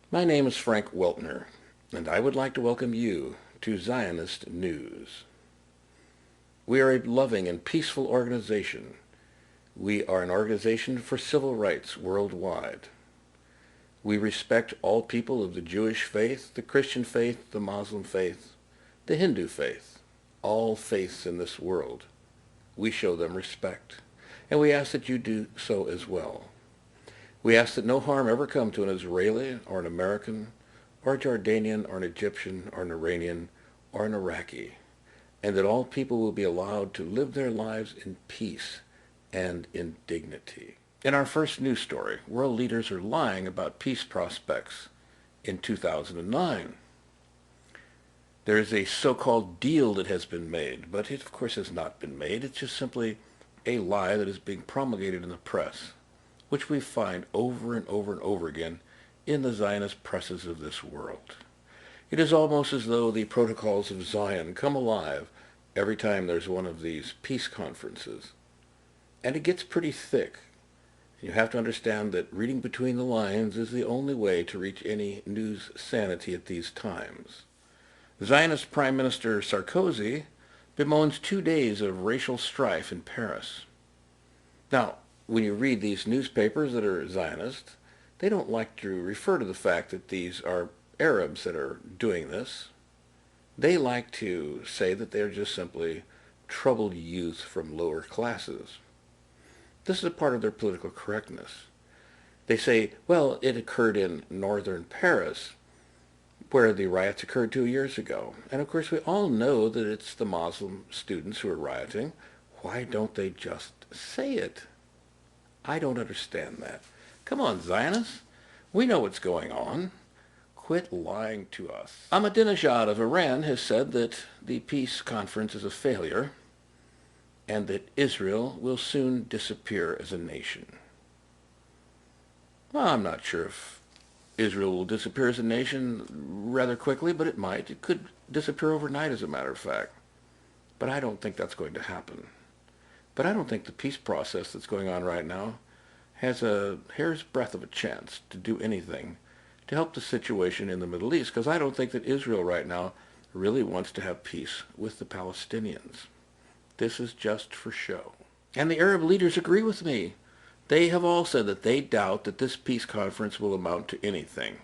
My name is Frank Weltner, and I would like to welcome you to Zionist News. We are a loving and peaceful organization. We are an organization for civil rights worldwide. We respect all people of the Jewish faith, the Christian faith, the Muslim faith, the Hindu faith, all faiths in this world. We show them respect, and we ask that you do so as well. We ask that no harm ever come to an Israeli or an American or a Jordanian or an Egyptian or an Iranian or an Iraqi, and that all people will be allowed to live their lives in peace and in dignity. In our first news story, world leaders are lying about peace prospects in 2009. There is a so-called deal that has been made, but it of course has not been made. It's just simply a lie that is being promulgated in the press, which we find over and over and over again in the Zionist presses of this world. It is almost as though the protocols of Zion come alive every time there's one of these peace conferences. And it gets pretty thick. You have to understand that reading between the lines is the only way to reach any news sanity at these times. Zionist Prime Minister Sarkozy bemoans 2 days of racial strife in Paris. Now, when you read these newspapers that are Zionist, they don't like to refer to the fact that these are Arabs that are doing this. They like to say that they're just simply troubled youth from lower classes. This is a part of their political correctness. They say, well, it occurred in northern Paris, where the riots occurred 2 years ago. And of course we all know that it's the Muslim students who are rioting. Why don't they just say it? I don't understand that. Come on, Zionists. We know what's going on. Quit lying to us. Ahmadinejad of Iran has said that the peace conference is a failure and that Israel will soon disappear as a nation. Well, I'm not sure if Israel will disappear as a nation rather quickly, but it might. It could disappear overnight, as a matter of fact. But I don't think that's going to happen. But I don't think the peace process that's going on right now has a hair's breadth of a chance to do anything to help the situation in the Middle East, because I don't think that Israel right now really wants to have peace with the Palestinians. This is just for show. And the Arab leaders agree with me. They have all said that they doubt that this peace conference will amount to anything.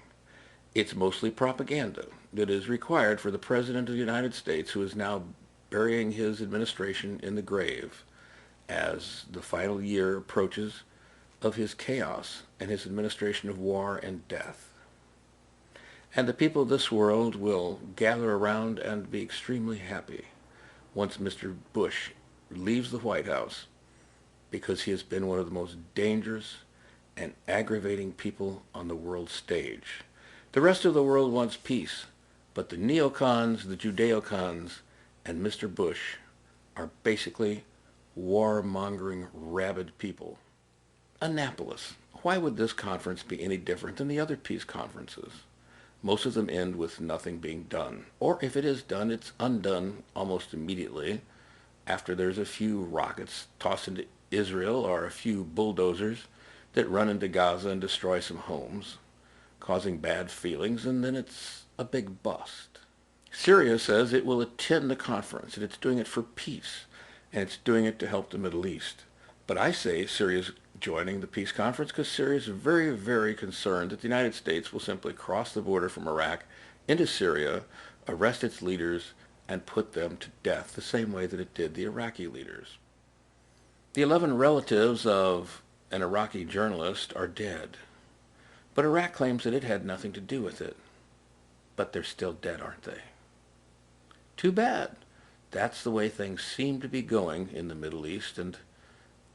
It's mostly propaganda that is required for the President of the United States, who is now burying his administration in the grave as the final year approaches of his chaos and his administration of war and death. And the people of this world will gather around and be extremely happy once Mr. Bush leaves the White House, because he has been one of the most dangerous and aggravating people on the world stage. The rest of the world wants peace, but the neocons, the Judeo-cons, and Mr. Bush are basically warmongering, rabid people. Annapolis. Why would this conference be any different than the other peace conferences? Most of them end with nothing being done. Or if it is done, it's undone almost immediately after there's a few rockets tossed into Israel or a few bulldozers that run into Gaza and destroy some homes, causing bad feelings, and then it's a big bust. Syria says it will attend the conference, and it's doing it for peace, and it's doing it to help the Middle East. But I say Syria's joining the peace conference because Syria is very, very concerned that the United States will simply cross the border from Iraq into Syria, arrest its leaders, and put them to death the same way that it did the Iraqi leaders. The 11 relatives of an Iraqi journalist are dead, but Iraq claims that it had nothing to do with it. But they're still dead, aren't they? Too bad. That's the way things seem to be going in the Middle East, and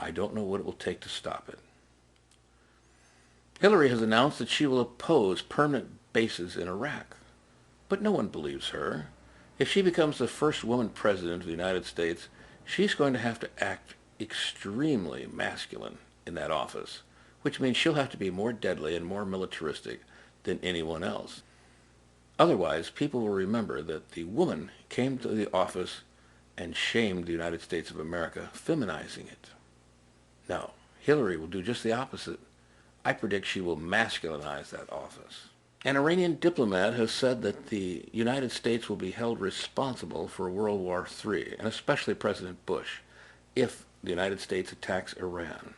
I don't know what it will take to stop it. Hillary has announced that she will oppose permanent bases in Iraq, but no one believes her. If she becomes the first woman president of the United States, she's going to have to act extremely masculine in that office, which means she'll have to be more deadly and more militaristic than anyone else. Otherwise, people will remember that the woman came to the office and shamed the United States of America, feminizing it. Now, Hillary will do just the opposite. I predict she will masculinize that office. An Iranian diplomat has said that the United States will be held responsible for World War III, and especially President Bush, if the United States attacks Iran,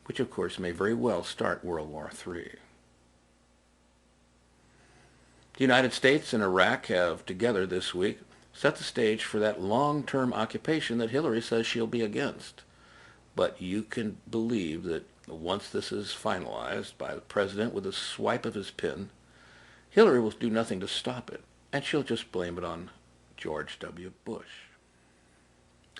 which of course may very well start World War III. The United States and Iraq have together this week set the stage for that long-term occupation that Hillary says she'll be against. But you can believe that once this is finalized by the president with a swipe of his pen, Hillary will do nothing to stop it, and she'll just blame it on George W. Bush.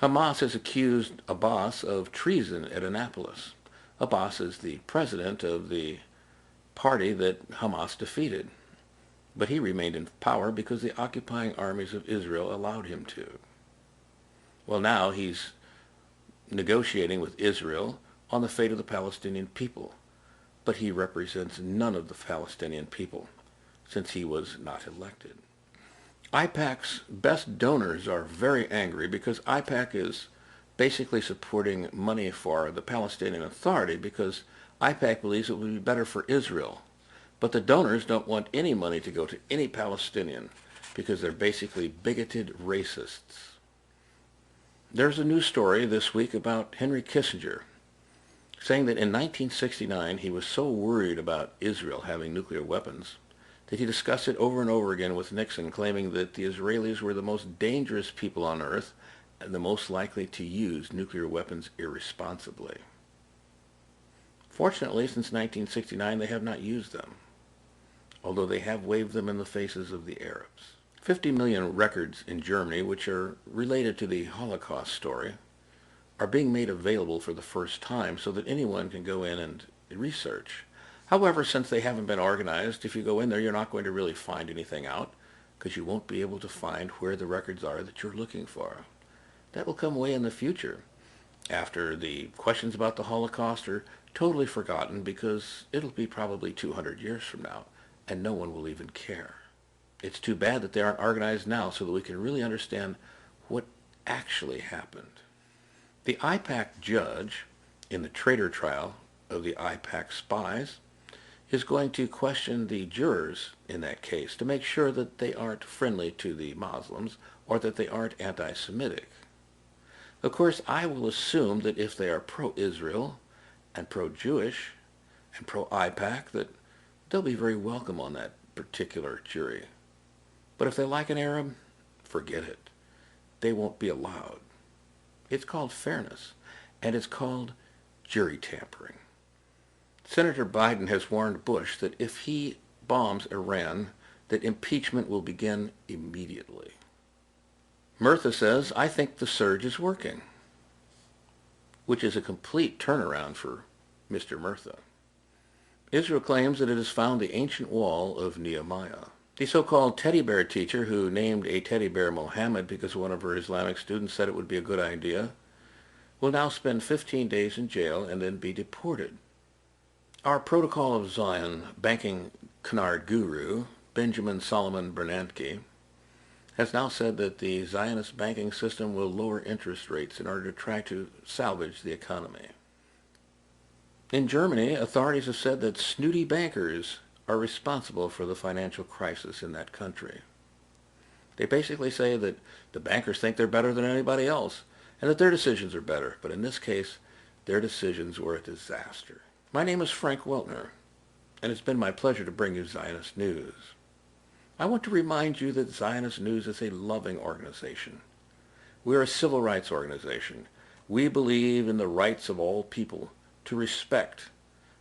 Hamas has accused Abbas of treason at Annapolis. Abbas is the president of the party that Hamas defeated, but he remained in power because the occupying armies of Israel allowed him to. Well, now he's negotiating with Israel on the fate of the Palestinian people, but he represents none of the Palestinian people since he was not elected. AIPAC's best donors are very angry because AIPAC is basically supporting money for the Palestinian Authority because AIPAC believes it would be better for Israel. But the donors don't want any money to go to any Palestinian because they're basically bigoted racists. There's a news story this week about Henry Kissinger saying that in 1969 he was so worried about Israel having nuclear weapons that he discussed it over and over again with Nixon, claiming that the Israelis were the most dangerous people on earth and the most likely to use nuclear weapons irresponsibly. Fortunately, since 1969, they have not used them, although they have waved them in the faces of the Arabs. 50 million records in Germany, which are related to the Holocaust story, are being made available for the first time so that anyone can go in and research. However, since they haven't been organized, if you go in there, you're not going to really find anything out because you won't be able to find where the records are that you're looking for. That will come way in the future, after the questions about the Holocaust are totally forgotten because it'll be probably 200 years from now, and no one will even care. It's too bad that they aren't organized now so that we can really understand what actually happened. The AIPAC judge in the traitor trial of the AIPAC spies is going to question the jurors in that case to make sure that they aren't friendly to the Muslims or that they aren't anti-Semitic. Of course, I will assume that if they are pro-Israel and pro-Jewish and pro-AIPAC, that they'll be very welcome on that particular jury. But if they like an Arab, forget it. They won't be allowed. It's called fairness, and it's called jury tampering. Senator Biden has warned Bush that if he bombs Iran, that impeachment will begin immediately. Murtha says, I think the surge is working, which is a complete turnaround for Mr. Murtha. Israel claims that it has found the ancient wall of Nehemiah. The so-called teddy bear teacher who named a teddy bear Mohammed because one of her Islamic students said it would be a good idea will now spend 15 days in jail and then be deported. Our Protocol of Zion banking canard guru, Benjamin Solomon Bernanke, has now said that the Zionist banking system will lower interest rates in order to try to salvage the economy. In Germany, authorities have said that snooty bankers are responsible for the financial crisis in that country. They basically say that the bankers think they're better than anybody else and that their decisions are better, but in this case, their decisions were a disaster. My name is Frank Weltner, and it's been my pleasure to bring you Zionist News. I want to remind you that Zionist News is a loving organization. We're a civil rights organization. We believe in the rights of all people to respect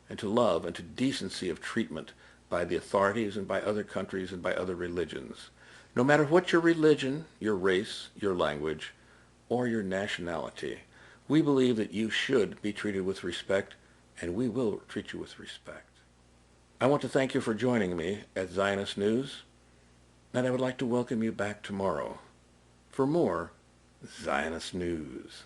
and to love and to decency of treatment by the authorities and by other countries and by other religions. No matter what your religion, your race, your language, or your nationality, we believe that you should be treated with respect, and we will treat you with respect. I want to thank you for joining me at Zionist News, and I would like to welcome you back tomorrow for more Zionist News.